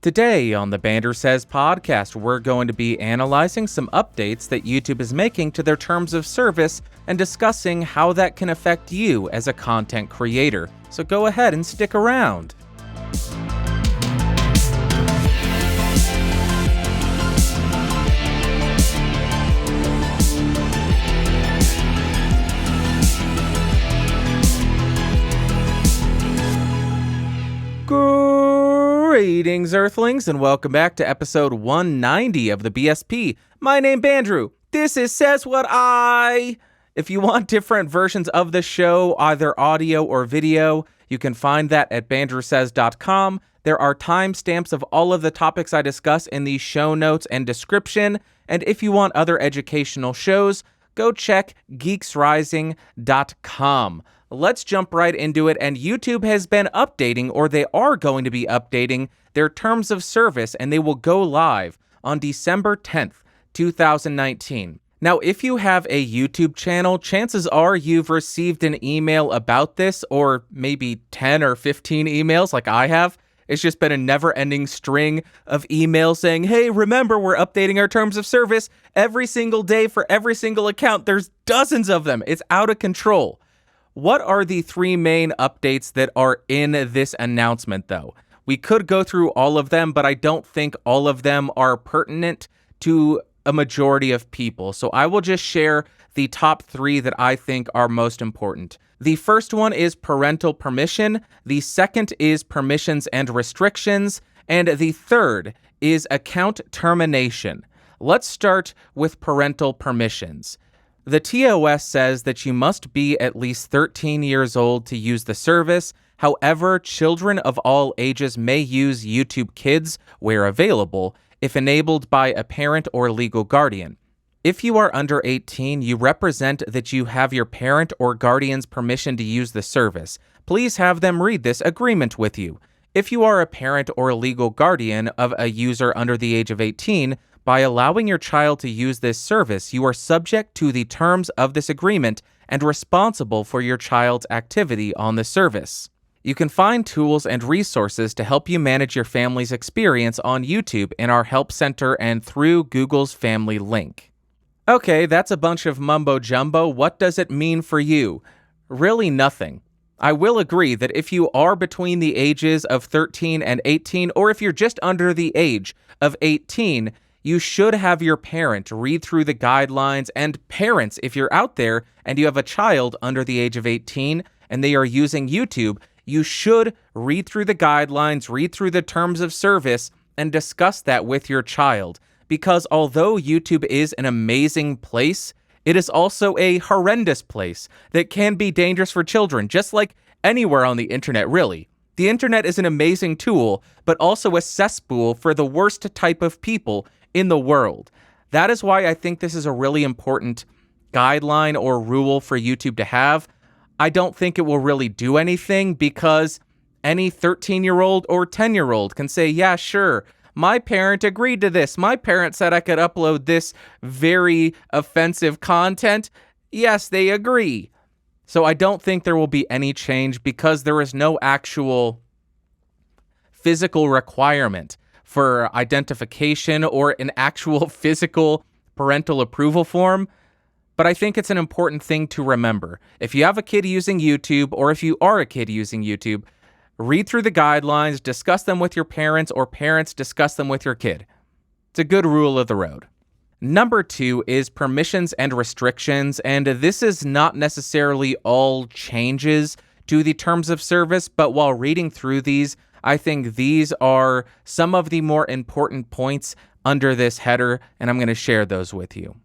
Today on the Bandrew Says podcast, we're going to be analyzing some updates that YouTube is making to their terms of service and discussing how that can affect you as a content creator. So go ahead and stick around. Greetings, Earthlings, and welcome back to episode 190 of the BSP. My name Bandrew. This is Says What I. If you want different versions of the show, either audio or video, you can find that at bandrewsays.com. There are timestamps of all of the topics I discuss in the show notes and description. And if you want other educational shows, go check geeksrising.com. Let's jump right into it, and YouTube has been updating, or they are going to be updating, their terms of service, and they will go live on December 10th, 2019. Now, if you have a YouTube channel, chances are you've received an email about this, or maybe 10 or 15 emails like I have. It's just been a never-ending string of emails saying, hey, remember, we're updating our terms of service every single day for every single account. There's dozens of them. It's out of control. What are the three main updates that are in this announcement, though? We could go through all of them, but I don't think all of them are pertinent to a majority of people. So I will just share the top three that I think are most important. The first one is parental permission. The second is permissions and restrictions. And the third is account termination. Let's start with parental permissions. The TOS says that you must be at least 13 years old to use the service. However, children of all ages may use YouTube Kids where available, if enabled by a parent or legal guardian. If you are under 18, you represent that you have your parent or guardian's permission to use the service. Please have them read this agreement with you. If you are a parent or legal guardian of a user under the age of 18, by allowing your child to use this service, you are subject to the terms of this agreement and responsible for your child's activity on the service. You can find tools and resources to help you manage your family's experience on YouTube in our Help Center and through Google's Family link. Okay, that's a bunch of mumbo-jumbo. What does it mean for you? Really nothing. I will agree that if you are between the ages of 13 and 18, or if you're just under the age of 18, you should have your parent read through the guidelines. And parents, if you're out there and you have a child under the age of 18 and they are using YouTube, you should read through the guidelines, read through the terms of service, and discuss that with your child. Because although YouTube is an amazing place, it is also a horrendous place that can be dangerous for children, just like anywhere on the internet, really. The internet is an amazing tool, but also a cesspool for the worst type of people in the world. That is why I think this is a really important guideline or rule for YouTube to have. I don't think it will really do anything because any 13-year-old or 10-year-old can say, yeah, sure, my parent agreed to this. My parent said I could upload this very offensive content. Yes, they agree. So I don't think there will be any change because there is no actual physical requirement for identification or an actual physical parental approval form. But I think it's an important thing to remember. If you have a kid using YouTube, or if you are a kid using YouTube, read through the guidelines, discuss them with your parents, or parents discuss them with your kid. It's a good rule of the road. Number 2 is permissions and restrictions, and this is not necessarily all changes to the terms of service, but while reading through these, I think these are some of the more important points under this header, and I'm going to share those with you.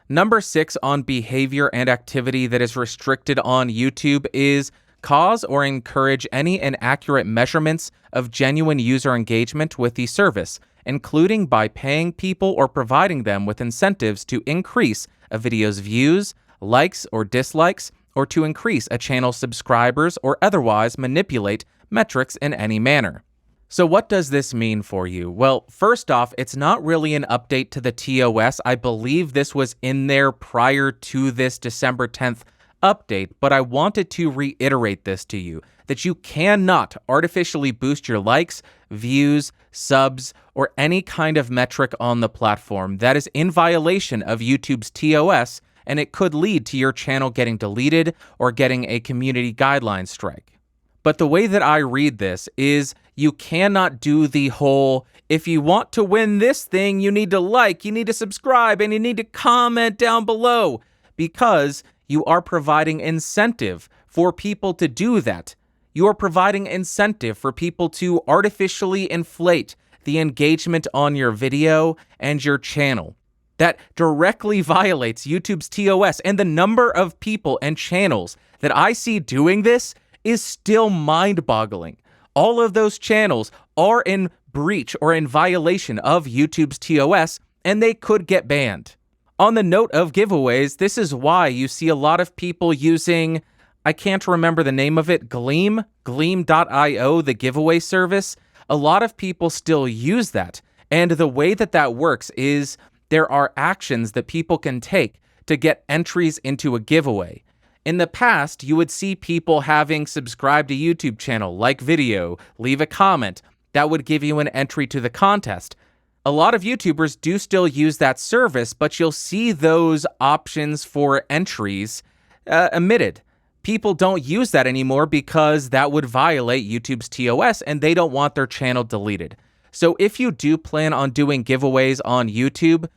Number 6 on behavior and activity that is restricted on YouTube is cause or encourage any inaccurate measurements of genuine user engagement with the service, including by paying people or providing them with incentives to increase a video's views, likes or dislikes, or to increase a channel's subscribers or otherwise manipulate metrics in any manner. So what does this mean for you? Well, first off, it's not really an update to the TOS. I believe this was in there prior to this December 10th update, but I wanted to reiterate this to you, that you cannot artificially boost your likes, views, subs, or any kind of metric on the platform. That is in violation of YouTube's TOS, and it could lead to your channel getting deleted or getting a community guideline strike. But the way that I read this is you cannot do the whole, if you want to win this thing, you need to like, you need to subscribe, and you need to comment down below, because you are providing incentive for people to do that. You are providing incentive for people to artificially inflate the engagement on your video and your channel. That directly violates YouTube's TOS, and the number of people and channels that I see doing this is still mind-boggling. All of those channels are in breach or in violation of YouTube's TOS, and they could get banned. On the note of giveaways, this is why you see a lot of people using, I can't remember the name of it, Gleam.io, the giveaway service. A lot of people still use that. And the way that that works is there are actions that people can take to get entries into a giveaway. In the past, you would see people having subscribed to YouTube channel, like video, leave a comment. That would give you an entry to the contest. A lot of YouTubers do still use that service, but you'll see those options for entries omitted. People don't use that anymore because that would violate YouTube's TOS and they don't want their channel deleted. So if you do plan on doing giveaways on YouTube,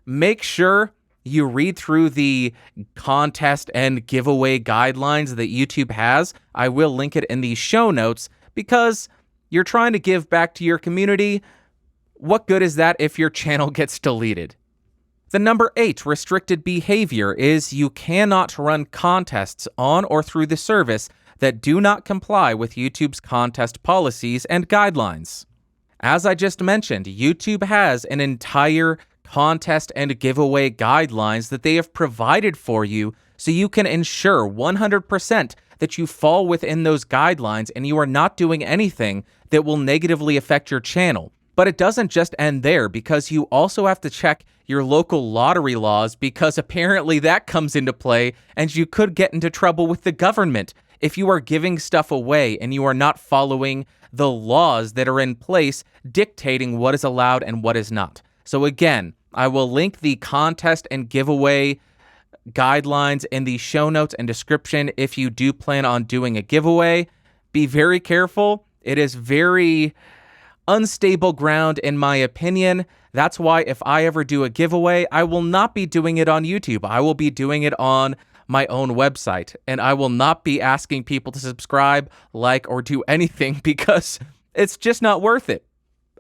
make sure you read through the contest and giveaway guidelines that YouTube has. I will link it in the show notes because you're trying to give back to your community. What good is that if your channel gets deleted? The number 8 restricted behavior is you cannot run contests on or through the service that do not comply with YouTube's contest policies and guidelines. As I just mentioned, YouTube has an entire contest and giveaway guidelines that they have provided for you so you can ensure 100% that you fall within those guidelines and you are not doing anything that will negatively affect your channel. But it doesn't just end there, because you also have to check your local lottery laws, because apparently that comes into play and you could get into trouble with the government if you are giving stuff away and you are not following the laws that are in place dictating what is allowed and what is not. So again, I will link the contest and giveaway guidelines in the show notes and description if you do plan on doing a giveaway. Be very careful. It is very unstable ground in my opinion. That's why if I ever do a giveaway, I will not be doing it on YouTube. I will be doing it on my own website, and I will not be asking people to subscribe, like, or do anything because it's just not worth it.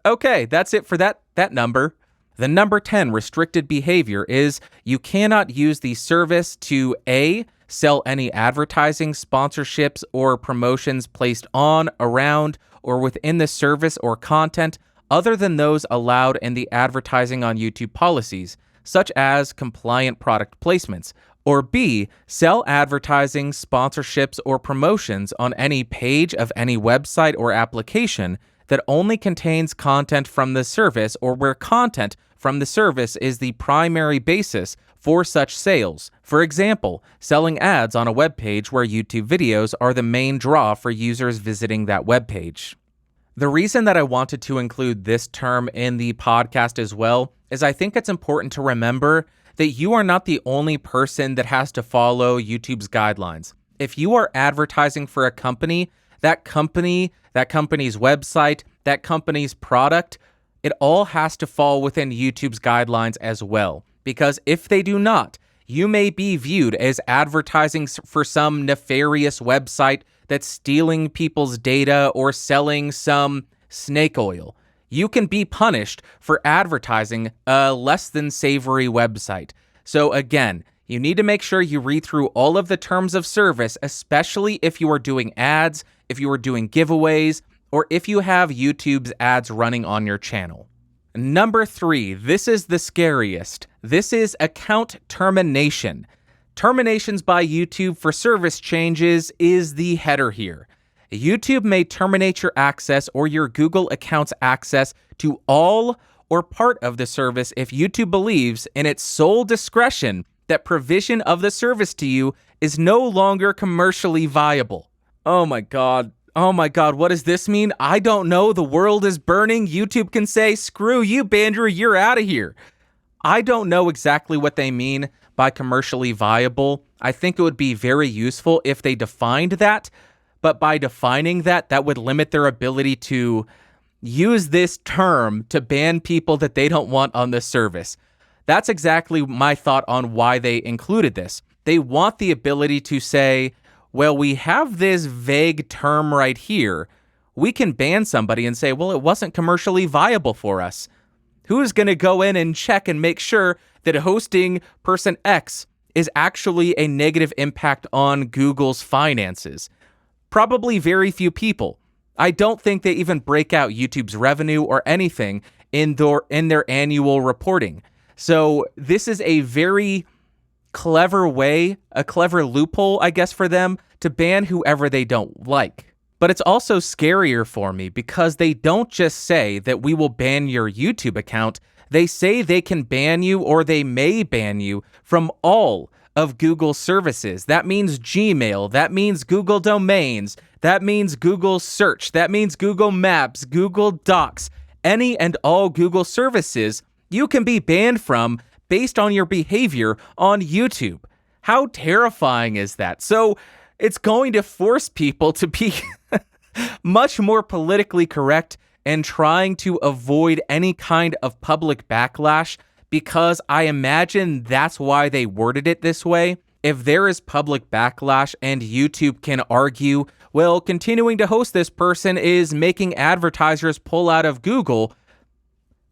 Okay, that's it for that number. The number 10 restricted behavior is you cannot use the service to A, sell any advertising, sponsorships, or promotions placed on, around, or within the service or content other than those allowed in the advertising on YouTube policies, such as compliant product placements, or B, sell advertising, sponsorships, or promotions on any page of any website or application that only contains content from the service or where content from the service is the primary basis for such sales. For example, selling ads on a web page where YouTube videos are the main draw for users visiting that web page. The reason that I wanted to include this term in the podcast as well is I think it's important to remember that you are not the only person that has to follow YouTube's guidelines. If you are advertising for a company, that company's website, that company's product, it all has to fall within YouTube's guidelines as well. Because if they do not, you may be viewed as advertising for some nefarious website that's stealing people's data or selling some snake oil. You can be punished for advertising a less than savory website. So again, you need to make sure you read through all of the terms of service, especially if you are doing ads, if you are doing giveaways, or if you have YouTube's ads running on your channel. Number 3, this is the scariest. This is account termination. Terminations by YouTube for service changes is the header here. YouTube may terminate your access or your Google account's access to all or part of the service if YouTube believes in its sole discretion that provision of the service to you is no longer commercially viable. Oh my God. Oh my God, what does this mean? I don't know. The world is burning. YouTube can say, screw you, Bandrew, you're out of here. I don't know exactly what they mean by commercially viable. I think it would be very useful if they defined that, but by defining that, that would limit their ability to use this term to ban people that they don't want on this service. That's exactly my thought on why they included this. They want the ability to say, well, we have this vague term right here. We can ban somebody and say, well, it wasn't commercially viable for us. Who's going to go in and check and make sure that hosting person X is actually a negative impact on Google's finances? Probably very few people. I don't think they even break out YouTube's revenue or anything in their annual reporting. So this is a very clever way, a clever loophole, I guess, for them to ban whoever they don't like. But it's also scarier for me because they don't just say that we will ban your YouTube account. They say they can ban you, or they may ban you, from all of Google's services. That means Gmail, that means Google Domains, that means Google Search, that means Google Maps, Google Docs, any and all Google services you can be banned from based on your behavior on YouTube. How terrifying is that? So it's going to force people to be much more politically correct and trying to avoid any kind of public backlash, because I imagine that's why they worded it this way. If there is public backlash and YouTube can argue, well, continuing to host this person is making advertisers pull out of Google,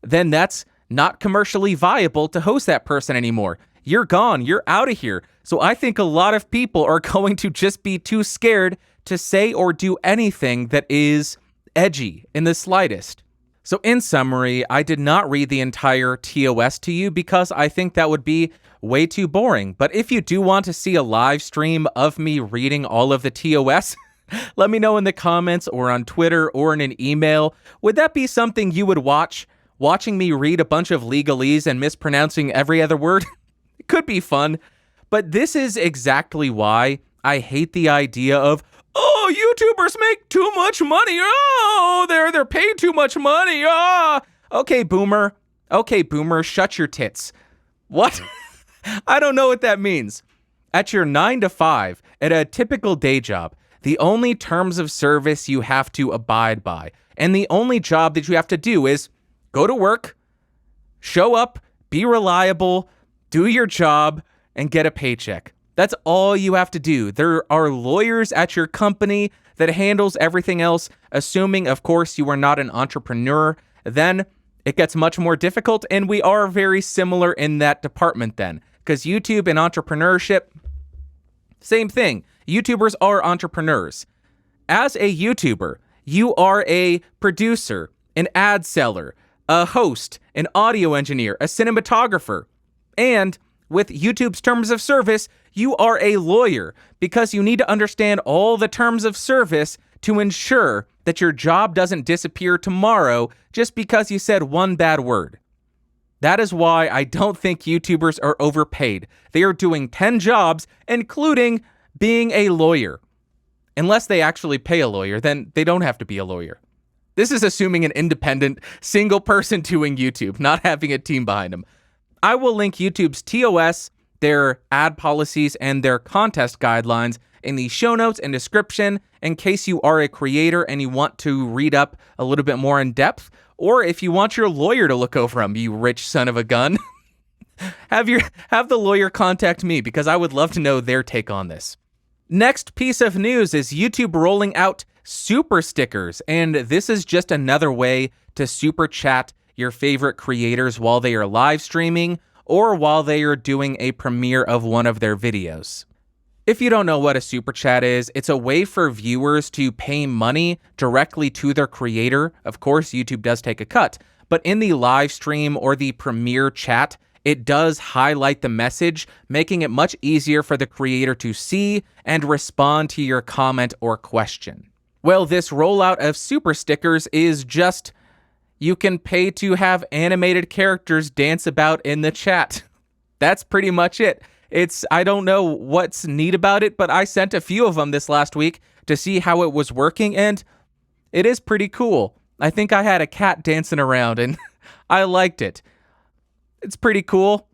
then that's not commercially viable to host that person anymore. You're gone. You're out of here. So I think a lot of people are going to just be too scared to say or do anything that is edgy in the slightest. So in summary, I did not read the entire TOS to you because I think that would be way too boring. But if you do want to see a live stream of me reading all of the TOS, let me know in the comments or on Twitter or in an email. Would that be something you would watch? Watching me read a bunch of legalese and mispronouncing every other word? It could be fun. But this is exactly why I hate the idea of, oh, YouTubers make too much money. Oh, they're paid too much money. Ah, okay, boomer. Okay, boomer, shut your tits. What? I don't know what that means. At your 9 to 5, at a typical day job, the only terms of service you have to abide by, and the only job that you have to do is go to work, show up, be reliable, do your job, and get a paycheck. That's all you have to do. There are lawyers at your company that handles everything else, assuming, of course, you are not an entrepreneur. Then it gets much more difficult, and we are very similar in that department then, because YouTube and entrepreneurship, same thing. YouTubers are entrepreneurs. As a YouTuber, you are a producer, an ad seller, a host, an audio engineer, a cinematographer, and with YouTube's terms of service, you are a lawyer because you need to understand all the terms of service to ensure that your job doesn't disappear tomorrow just because you said one bad word. That is why I don't think YouTubers are overpaid. They are doing 10 jobs, including being a lawyer. Unless they actually pay a lawyer, then they don't have to be a lawyer. This is assuming an independent, single person doing YouTube, not having a team behind them. I will link YouTube's TOS, their ad policies, and their contest guidelines in the show notes and description in case you are a creator and you want to read up a little bit more in depth, or if you want your lawyer to look over them, you rich son of a gun. Have the lawyer contact me because I would love to know their take on this. Next piece of news is YouTube rolling out super stickers, and this is just another way to super chat your favorite creators while they are live streaming or while they are doing a premiere of one of their videos. If you don't know what a super chat is, it's a way for viewers to pay money directly to their creator. Of course, YouTube does take a cut, but in the live stream or the premiere chat, it does highlight the message, making it much easier for the creator to see and respond to your comment or question. Well, this rollout of super stickers is just, you can pay to have animated characters dance about in the chat. That's pretty much it. I don't know what's neat about it, but I sent a few of them this last week to see how it was working, and it is pretty cool. I think I had a cat dancing around, and I liked it. It's pretty cool.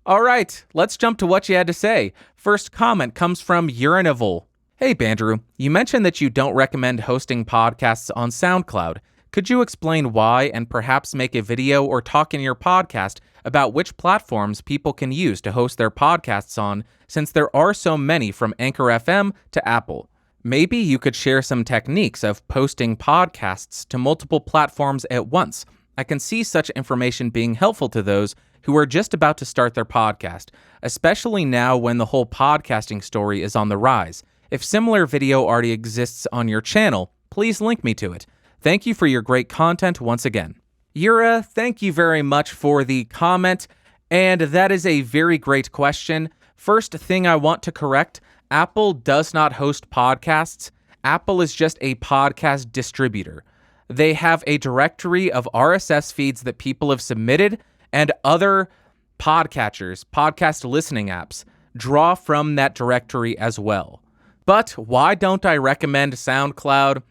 All right, let's jump to what you had to say. First comment comes from Urinaval. Hey, Bandrew, you mentioned that you don't recommend hosting podcasts on SoundCloud. Could you explain why and perhaps make a video or talk in your podcast about which platforms people can use to host their podcasts on, since there are so many from Anchor FM to Apple? Maybe you could share some techniques of posting podcasts to multiple platforms at once. I can see such information being helpful to those who are just about to start their podcast, especially now when the whole podcasting story is on the rise. If similar video already exists on your channel, please link me to it. Thank you for your great content once again. Yura, thank you very much for the comment, and that is a very great question. First thing I want to correct, Apple does not host podcasts. Apple is just a podcast distributor. They have a directory of RSS feeds that people have submitted, and other podcatchers, podcast listening apps, draw from that directory as well. But why don't I recommend SoundCloud?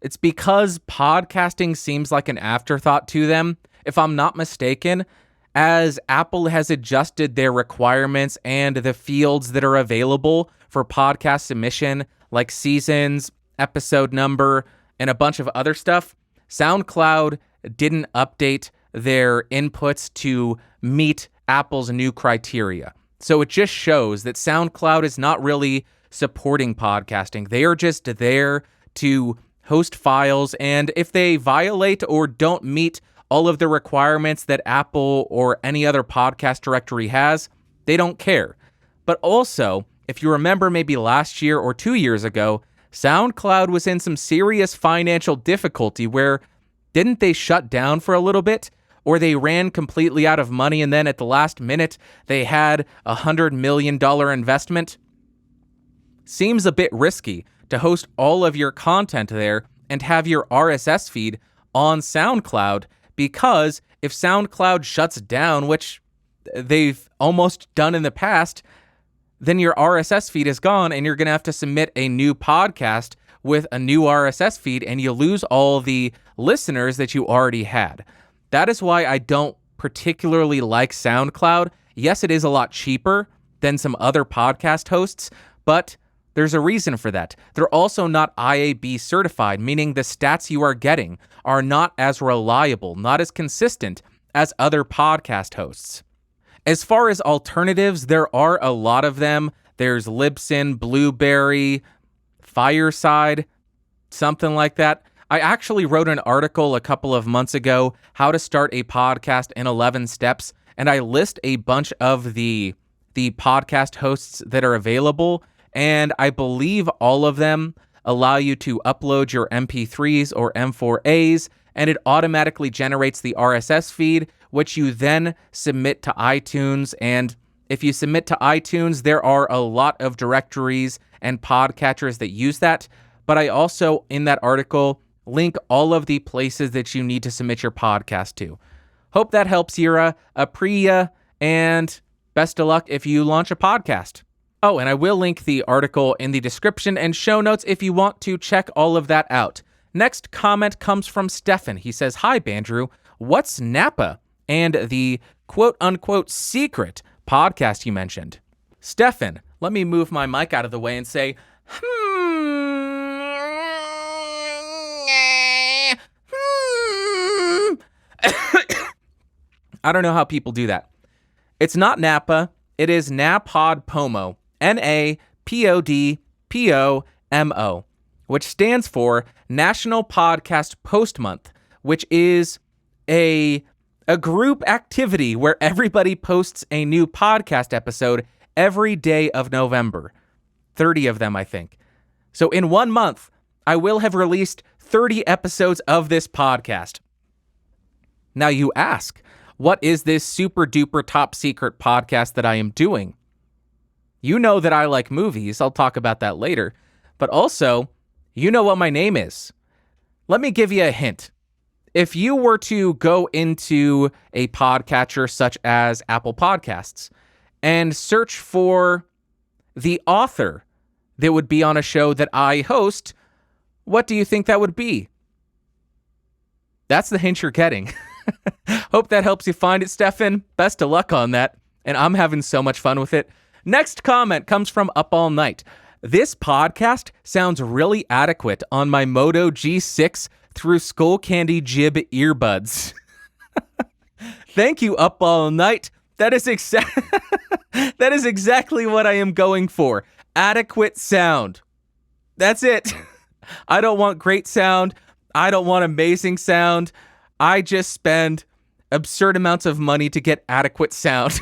It's because podcasting seems like an afterthought to them. If I'm not mistaken, as Apple has adjusted their requirements and the fields that are available for podcast submission, like seasons, episode number, and a bunch of other stuff, SoundCloud didn't update their inputs to meet Apple's new criteria. So it just shows that SoundCloud is not really supporting podcasting. They are just there to host files, and if they violate or don't meet all of the requirements that Apple or any other podcast directory has, they don't care. But also, if you remember maybe last year or 2 years ago, SoundCloud was in some serious financial difficulty where didn't they shut down for a little bit? Or they ran completely out of money and then at the last minute they had a $100 million investment? Seems a bit risky to host all of your content there and have your RSS feed on SoundCloud, because if SoundCloud shuts down, which they've almost done in the past, then your RSS feed is gone and you're going to have to submit a new podcast with a new RSS feed and you lose all the listeners that you already had. That is why I don't particularly like SoundCloud. Yes, it is a lot cheaper than some other podcast hosts, but there's a reason for that. They're also not IAB certified, meaning the stats you are getting are not as reliable, not as consistent as other podcast hosts. As far as alternatives, there are a lot of them. There's Libsyn, Blueberry, Fireside, something like that. I actually wrote an article a couple of months ago, How to Start a Podcast in 11 Steps, and I list a bunch of the podcast hosts that are available, and I believe all of them allow you to upload your MP3s or M4As, and it automatically generates the RSS feed, which you then submit to iTunes. And if you submit to iTunes, there are a lot of directories and podcatchers that use that. But I also, in that article, link all of the places that you need to submit your podcast to. Hope that helps, Yura. Apriya, and best of luck if you launch a podcast. Oh, and I will link the article in the description and show notes if you want to check all of that out. Next comment comes from Stefan. He says, "Hi, Bandrew. What's Napa and the quote-unquote secret podcast you mentioned?" Stefan, let me move my mic out of the way and say, I don't know how people do that. It's not Napa. It is NaPodPoMo, NaPodPoMo, which stands for National Podcast Post Month, which is a group activity where everybody posts a new podcast episode every day of November. 30 of them, I think. So in 1 month, I will have released 30 episodes of this podcast. Now you ask, what is this super duper top secret podcast that I am doing? You know that I like movies. I'll talk about that later. But also, you know what my name is. Let me give you a hint. If you were to go into a podcatcher such as Apple Podcasts and search for the author that would be on a show that I host, what do you think that would be? That's the hint you're getting. Hope that helps you find it, Stefan. Best of luck on that. And I'm having so much fun with it. Next comment comes from Up All Night. This podcast sounds really adequate on my Moto G6 through Skull Candy Jib earbuds. Thank you, Up All Night. That is exactly what I am going for. Adequate sound. That's it. I don't want great sound. I don't want amazing sound. I just spend absurd amounts of money to get adequate sound.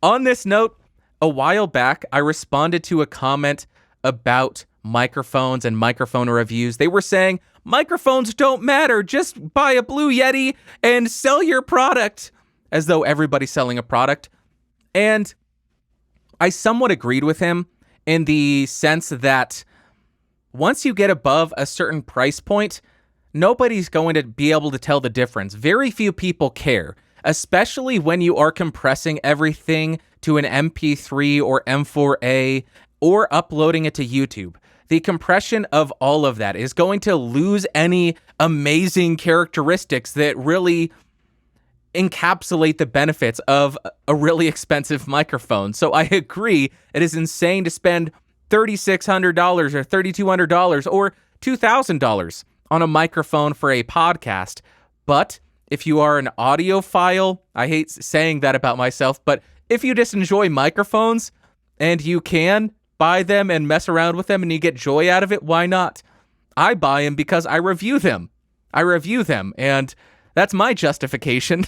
On this note, a while back, I responded to a comment about microphones and microphone reviews. They were saying, microphones don't matter. Just buy a Blue Yeti and sell your product. As though everybody's selling a product. And I somewhat agreed with him in the sense that once you get above a certain price point, nobody's going to be able to tell the difference. Very few people care, especially when you are compressing everything to an MP3 or M4A or uploading it to YouTube. The compression of all of that is going to lose any amazing characteristics that really encapsulate the benefits of a really expensive microphone. So I agree, it is insane to spend $3,600 or $3,200 or $2,000 on a microphone for a podcast. But if you are an audiophile, I hate saying that about myself, but if you just enjoy microphones and you can buy them and mess around with them and you get joy out of it, why not? I buy them because I review them. And that's my justification.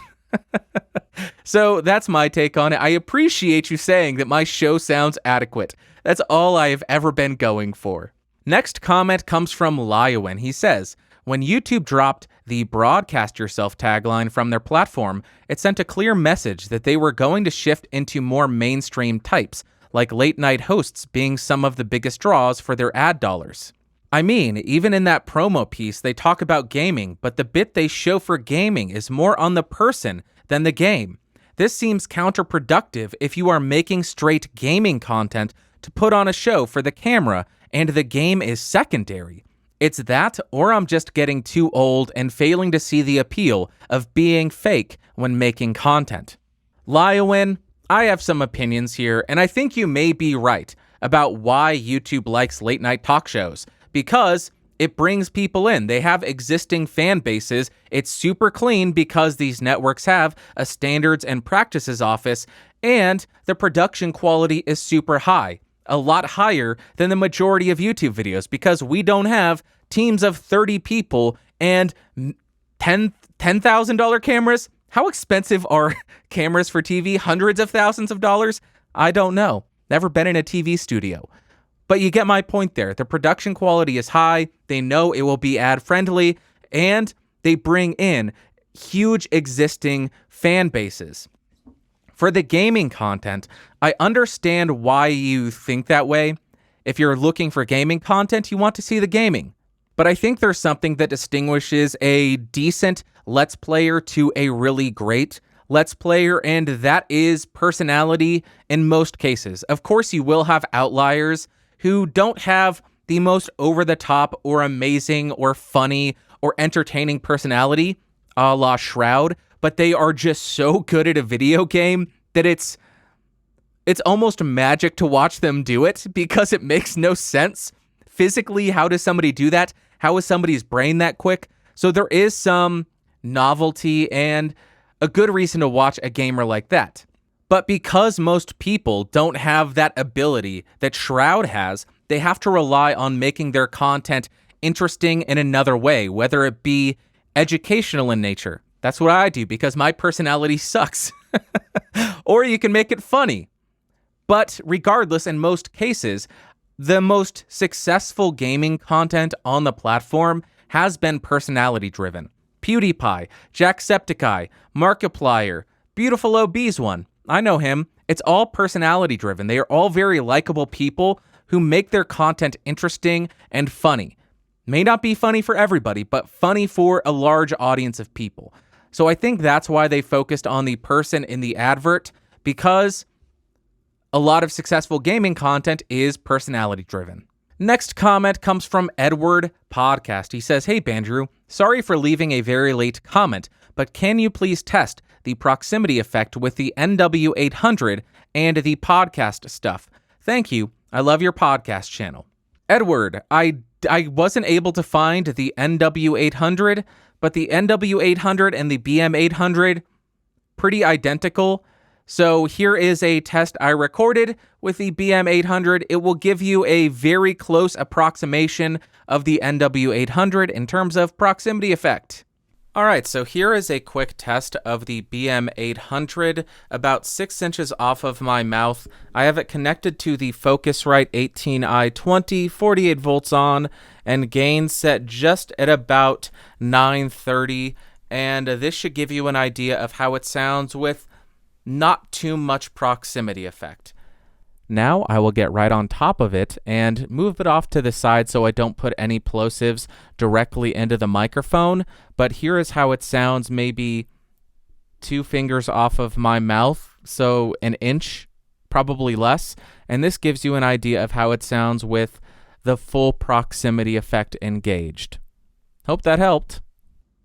So that's my take on it. I appreciate you saying that my show sounds adequate. That's all I have ever been going for. Next comment comes from Lyowen. He says, when YouTube dropped the broadcast yourself tagline from their platform, it sent a clear message that they were going to shift into more mainstream types, like late night hosts being some of the biggest draws for their ad dollars. I mean, even in that promo piece, they talk about gaming, but the bit they show for gaming is more on the person than the game. This seems counterproductive if you are making straight gaming content to put on a show for the camera and the game is secondary. It's that, or I'm just getting too old and failing to see the appeal of being fake when making content. Lyowen, I have some opinions here, and I think you may be right about why YouTube likes late night talk shows. Because it brings people in. They have existing fan bases. It's super clean because these networks have a standards and practices office, and the production quality is super high. A lot higher than the majority of YouTube videos because we don't have teams of 30 people and $10,000 cameras. How expensive are cameras for TV? Hundreds of thousands of dollars? I don't know. Never been in a TV studio. But you get my point there. The production quality is high. They know it will be ad-friendly, and they bring in huge existing fan bases. For the gaming content, I understand why you think that way. If you're looking for gaming content, you want to see the gaming. But I think there's something that distinguishes a decent Let's Player to a really great Let's Player, and that is personality in most cases. Of course, you will have outliers who don't have the most over-the-top or amazing or funny or entertaining personality, a la Shroud, but they are just so good at a video game that it's almost magic to watch them do it because it makes no sense. Physically, how does somebody do that? How is somebody's brain that quick? So there is some novelty and a good reason to watch a gamer like that. But because most people don't have that ability that Shroud has, they have to rely on making their content interesting in another way, whether it be educational in nature. That's what I do because my personality sucks. Or you can make it funny. But regardless, in most cases, the most successful gaming content on the platform has been personality driven. PewDiePie, Jacksepticeye, Markiplier, Beautiful OB's one. I know him. It's all personality driven. They are all very likable people who make their content interesting and funny. May not be funny for everybody, but funny for a large audience of people. So I think that's why they focused on the person in the advert, because A lot of successful gaming content is personality driven. Next comment comes from Edward Podcast. He says, "Hey, Bandrew, sorry for leaving a very late comment, but can you please test the proximity effect with the NW800 and the podcast stuff? Thank you. I love your podcast channel." Edward, I wasn't able to find the NW800, but the NW800 and the BM800, pretty identical. So here is a test I recorded with the BM800. It will give you a very close approximation of the NW800 in terms of proximity effect. All right, so here is a quick test of the BM800, about 6 inches off of my mouth. I have it connected to the Focusrite 18i20, 48 volts on, and gain set just at about 930. And this should give you an idea of how it sounds with not too much proximity effect. Now I will get right on top of it and move it off to the side so I don't put any plosives directly into the microphone. But here is how it sounds, maybe 2 fingers off of my mouth, so an inch, probably less. And this gives you an idea of how it sounds with the full proximity effect engaged. Hope that helped.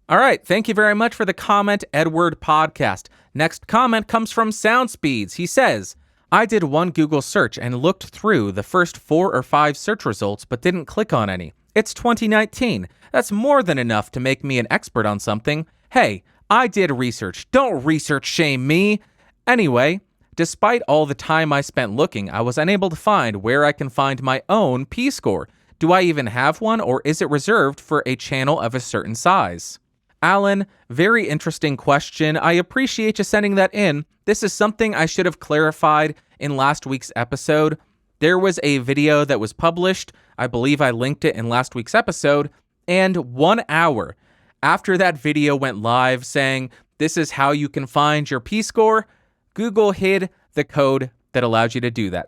All right, thank you very much for the comment, Edward Podcast. Next comment comes from SoundSpeeds. He says, "I did one Google search and looked through the first 4 or 5 search results, but didn't click on any. It's 2019. That's more than enough to make me an expert on something. Hey, I did research. Don't research shame me. Anyway, despite all the time I spent looking, I was unable to find where I can find my own P-score. Do I even have one, or is it reserved for a channel of a certain size?" Alan, very interesting question. I appreciate you sending that in. This is something I should have clarified in last week's episode. There was a video that was published. I believe I linked it in last week's episode. And 1 hour after that video went live saying, this is how you can find your P-score, Google hid the code that allows you to do that.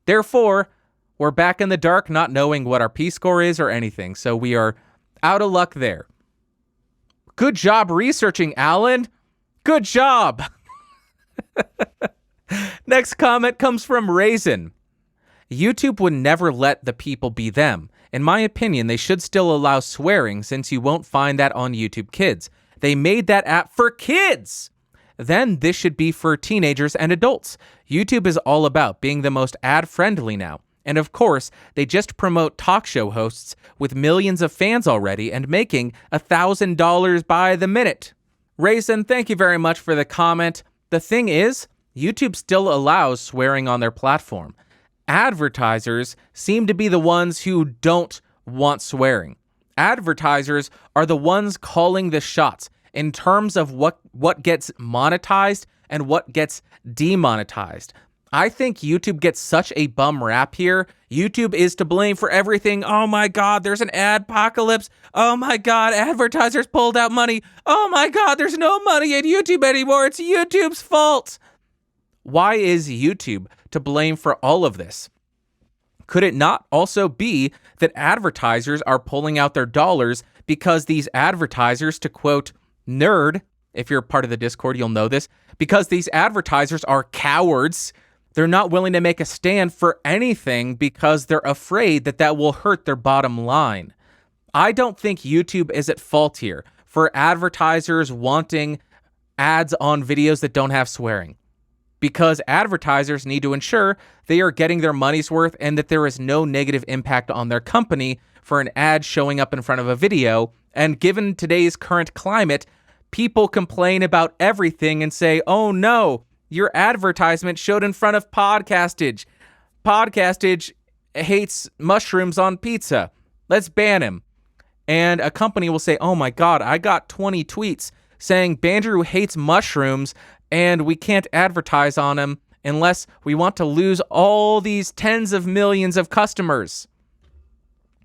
Therefore, we're back in the dark not knowing what our P-score is or anything. So we are out of luck there. Good job researching, Alan. Good job. Next comment comes from Raisin. YouTube would never let the people be them. In my opinion, they should still allow swearing since you won't find that on YouTube Kids. They made that app for kids. Then this should be for teenagers and adults. YouTube is all about being the most ad-friendly now. And of course, they just promote talk show hosts with millions of fans already and making $1,000 by the minute. Raisin, thank you very much for the comment. The thing is, YouTube still allows swearing on their platform. Advertisers seem to be the ones who don't want swearing. Advertisers are the ones calling the shots in terms of what gets monetized and what gets demonetized. I think YouTube gets such a bum rap here. YouTube is to blame for everything. Oh my God, there's an adpocalypse. Oh my God, advertisers pulled out money. Oh my God, there's no money at YouTube anymore. It's YouTube's fault. Why is YouTube to blame for all of this? Could it not also be that advertisers are pulling out their dollars because these advertisers, to quote Nerd, if you're part of the Discord, you'll know this, because these advertisers are cowards. They're not willing to make a stand for anything because they're afraid that that will hurt their bottom line. I don't think YouTube is at fault here for advertisers wanting ads on videos that don't have swearing, because advertisers need to ensure they are getting their money's worth and that there is no negative impact on their company for an ad showing up in front of a video. And given today's current climate, people complain about everything and say, oh no, your advertisement showed in front of Podcastage. Podcastage hates mushrooms on pizza. Let's ban him. And a company will say, oh my God, I got 20 tweets saying Bandrew hates mushrooms and we can't advertise on him unless we want to lose all these tens of millions of customers.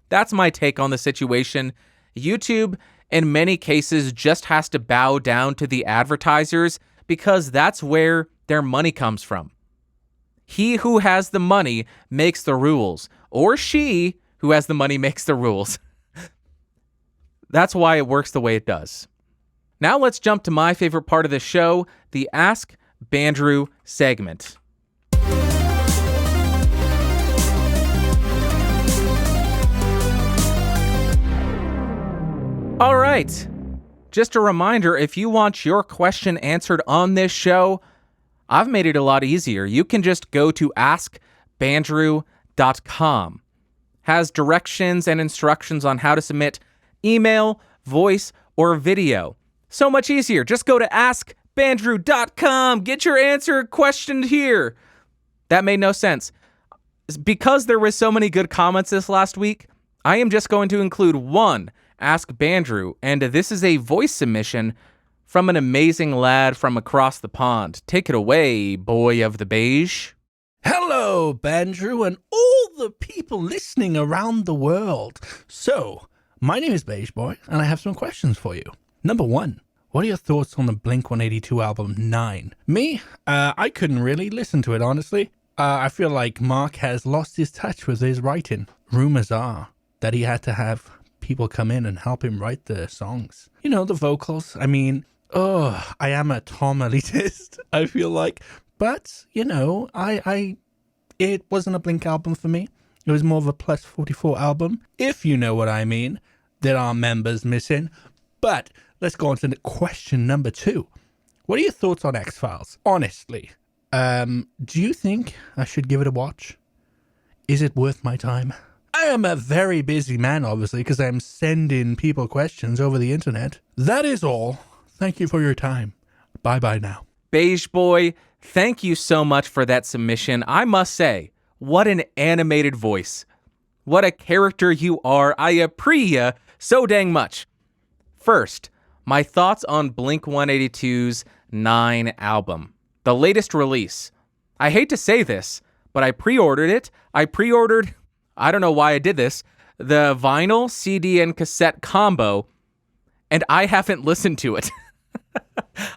That's my take on the situation. YouTube, in many cases, just has to bow down to the advertisers because that's where their money comes from. He who has the money makes the rules, or she who has the money makes the rules. That's why it works the way it does. Now let's jump to my favorite part of the show, the Ask Bandrew segment. All right. Just a reminder, if you want your question answered on this show, I've made it a lot easier. You can just go to AskBandrew.com. Has directions and instructions on how to submit email, voice, or video. So much easier. Just go to AskBandrew.com. Get your answer questioned here. That made no sense. Because there was so many good comments this last week, I am just going to include one Ask Bandrew, and this is a voice submission from an amazing lad from across the pond. Take it away, boy of the beige. Hello, Bandrew, and all the people listening around the world. So, my name is Beige Boy, and I have some questions for you. Number one, what are your thoughts on the Blink-182 album 9? Me? I couldn't really listen to it, honestly. I feel like Mark has lost his touch with his writing. Rumors are that he had to have people come in and help him write the songs. You know, the vocals. I mean, I am a Tom elitist, I feel like. But, you know, it wasn't a Blink album for me. It was more of a Plus 44 album, if you know what I mean. There are members missing. But let's go on to question number 2. What are your thoughts on X-Files? Honestly, do you think I should give it a watch? Is it worth my time? I am a very busy man, obviously, because I'm sending people questions over the internet. That is all. Thank you for your time. Bye-bye now. Beige Boy, thank you so much for that submission. I must say, what an animated voice. What a character you are. I appreciate ya so dang much. First, my thoughts on Blink-182's 9 album, the latest release. I hate to say this, but I pre-ordered it. I don't know why I did this, the vinyl, CD, and cassette combo, and I haven't listened to it.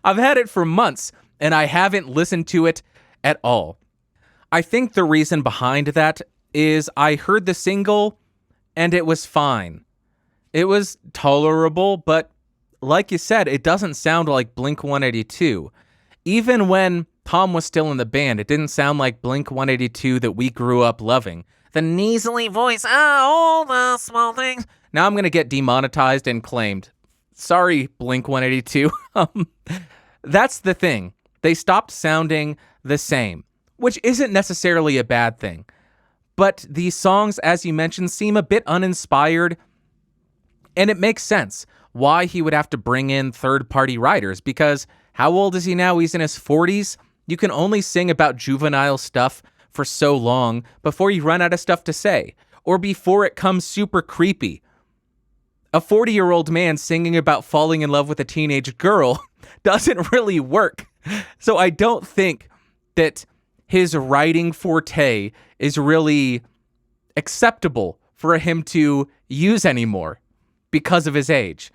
I've had it for months, and I haven't listened to it at all. I think the reason behind that is I heard the single, and it was fine. It was tolerable, but like you said, it doesn't sound like Blink-182. Even when Tom was still in the band, it didn't sound like Blink-182 that we grew up loving. The nasally voice, all the small things. Now I'm going to get demonetized and claimed. Sorry, Blink-182. That's the thing. They stopped sounding the same, which isn't necessarily a bad thing. But these songs, as you mentioned, seem a bit uninspired, and it makes sense why he would have to bring in third-party writers, because how old is he now? He's in his 40s. You can only sing about juvenile stuff for so long before you run out of stuff to say, or before it comes super creepy. A 40-year-old man singing about falling in love with a teenage girl doesn't really work. So I don't think that his writing forte is really acceptable for him to use anymore because of his age.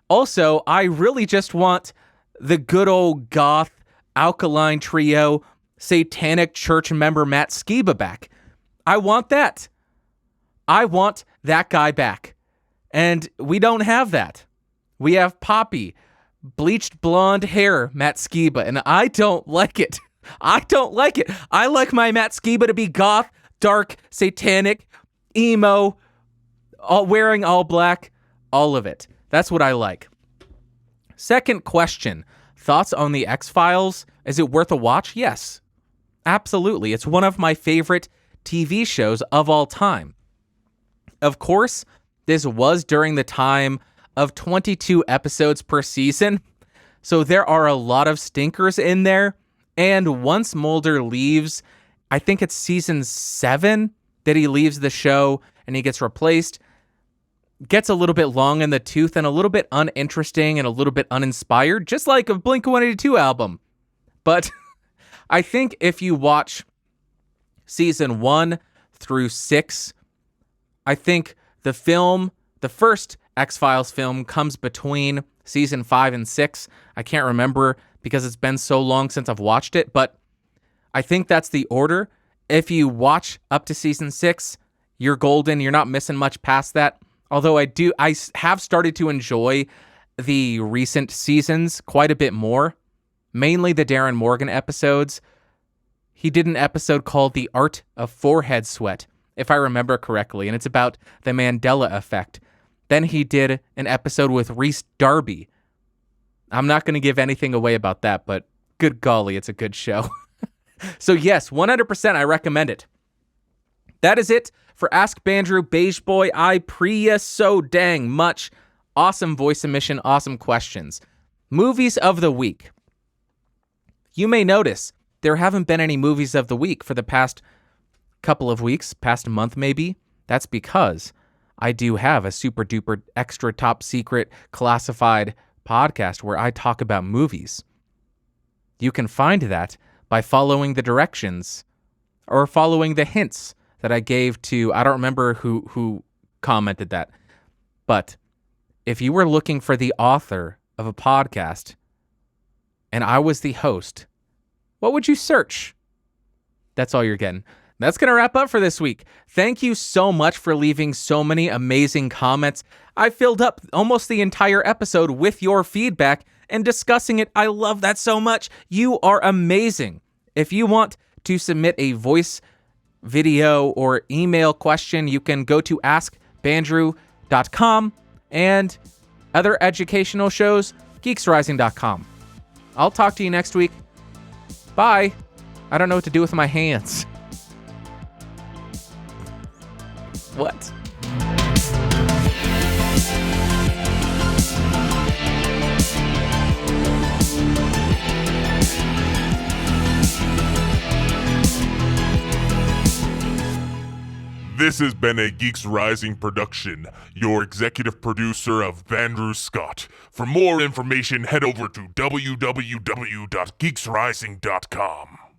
Also, I really just want the good old goth alkaline trio satanic church member Matt Skiba back. I want that. I want that guy back. And we don't have that. We have poppy, bleached blonde hair Matt Skiba, and I don't like it. I don't like it. I like my Matt Skiba to be goth, dark, satanic, emo, wearing all black, all of it. That's what I like. Second question. Thoughts on the X-Files? Is it worth a watch? Yes. Absolutely. It's one of my favorite TV shows of all time. Of course, this was during the time of 22 episodes per season, so there are a lot of stinkers in there, and once Mulder leaves, I think it's season 7 that he leaves the show and he gets replaced, gets a little bit long in the tooth and a little bit uninteresting and a little bit uninspired, just like a Blink-182 album. But I think if you watch season 1 through 6, I think the first X-Files film comes between season 5 and 6. I can't remember because it's been so long since I've watched it, but I think that's the order. If you watch up to season 6, you're golden. You're not missing much past that. Although I have started to enjoy the recent seasons quite a bit more, mainly the Darren Morgan episodes. He did an episode called The Art of Forehead Sweat, if I remember correctly, and it's about the Mandela effect. Then he did an episode with Reese Darby. I'm not going to give anything away about that, but good golly, it's a good show. So yes, 100% I recommend it. That is it for Ask Bandrew, Beige Boy. I pray so dang much. Awesome voice submission, awesome questions. Movies of the week. You may notice there haven't been any movies of the week for the past couple of weeks, past month maybe. That's because I do have a super duper extra top secret classified podcast where I talk about movies. You can find that by following the directions or following the hints that I gave to, I don't remember who commented that, but if you were looking for the author of a podcast and I was the host, what would you search? That's all you're getting. That's going to wrap up for this week. Thank you so much for leaving so many amazing comments. I filled up almost the entire episode with your feedback and discussing it. I love that so much. You are amazing. If you want to submit a voice, video, or email question, you can go to AskBandrew.com and other educational shows, geeksrising.com. I'll talk to you next week. Bye. I don't know what to do with my hands. What? This has been a Geeks Rising production. Your executive producer of Bandrew Scott. For more information, head over to www.geeksrising.com.